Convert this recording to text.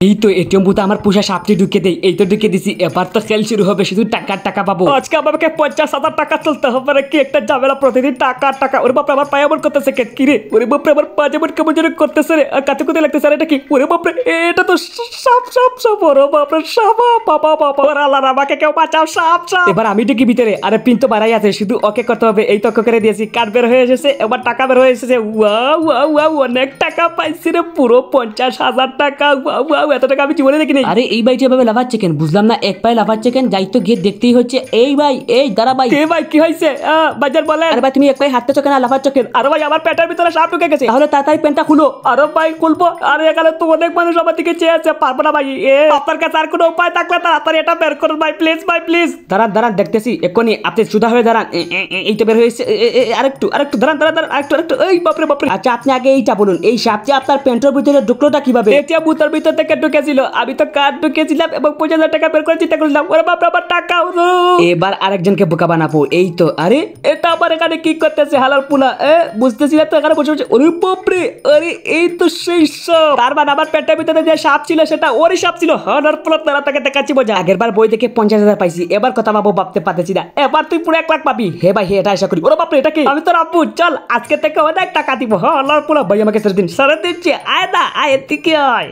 এই তো এটিএম বুথে আমার পোষা সাপটি ঢুকে দেই, এই তো ঢুকে দিছি। এবার তো খেল শুরু হবে, শুধু টাকা পাবো। আজকে আমাকে 50,000 টাকা তুলতে হবে রে, কি একটা ঝামেলা, প্রতিদিন টাকা। ওরে বাপরে, আমার পায়ে এমন করতেছে কেট, কি রে? ওরে বাপরে, আমার পা যেমন কেমন যেন করতেছে রে, কাছে কোথায় লাগতেছে। এটা কি? ওরে বাপরে, এটা তো সাপ। ওরে বাপরে, সাপ, বাবা ওরে আল্লাহ, আমাকে কেউ বাঁচাও, সাপ। এবার আমি ঢুকি ভিতরে, আরে পিন তো বাড়াই আছে, শুধু ওকে করতে হবে। এই তো ওকে করে দিয়েছি, কার্ড বের হয়ে এসেছে, এবার টাকা বের হয়ে এসেছে। ওয়াও, অনেক টাকা পাইছি রে, পুরো 50,000 টাকা। ওয়াও, এত টাকা আমি জীবনে দেখিনি। আরে এই ভাইটি এভাবে লাফাচ্ছে কেন, বুঝলাম না। এক পায়ে লাফাচ্ছে কেন, যাই তো গিয়ে দেখতেই হচ্ছে। এই ভাই, এই দাঁড়া ভাই। কে ভাই, কি হয়েছে? বাজার বলেন। আরে ভাই, তুমি এক পায়ে হাঁটতেছো কেন, লাফাচ্ছ কেন? আরে ভাই, আমার পেটের ভিতরে সাপ ঢুকে গেছে। তাহলে তাড়াতাড়ি প্যান্টটা খুলো। আরে ভাই, খুলবো। আরে এখানে তো অনেক মানুষ আমার দিকে চেয়ে আছে, পারবো না ভাই। আপনার কাছে আর কোনো উপায় থাকলে তাড়াতাড়ি এটা বের করুন ভাই, প্লিজ। দাঁড়ান দেখতেছি এক্ষুনি। আপনি সুধা হয়ে দাঁড়ান। এই তো বের হয়েছে। আরেকটু দাঁড়ান, আরেকটু। এই বাপরে। আচ্ছা, আপনি আগে এইটা বলুন, এই সাপটি আপনার প্যান্টের ভিতরে ঢুকলোটা কিভাবে? এটিএম বুথের ভিতর থেকে ঢুকেছিল, আমি তো কার্ড ঢুকেছিলাম এবং 50,000 টাকা বের করে চিন্তা করলাম। ওরে বাপরে, আমার টাকা। এবার আরেকজনকে বোকা বানাবো। এই তো, আরে এটা আমার এখানে কি করতেছে হালার পুলা? বুঝতেছি না তো, এখানে বসে। ওরে বাপরে, আরে এই তো সেই সাপ। তার মানে আমার পেটের ভিতরে যে সাপ ছিল সেটা ওরই সাপ ছিল। হালার পুলা, তারা তাকে দেখাচ্ছি মজা। আগের বার বই দেখে 50,000 পাইছি, এবার কথা ভাবতে পারতেছি না। এবার তুই পুরো 1 লাখ পাবি। হে ভাই, এটা আশা করি। ওরে বাপরে, এটা কি? আমি তো রাব্বু, চল আজকে থেকে অনেক টাকা দিব। হালার পুলা, ভাই আমাকে ছেড়ে দিন। ছেড়ে দিচ্ছি, আয় না, আয় এদিকে আয়।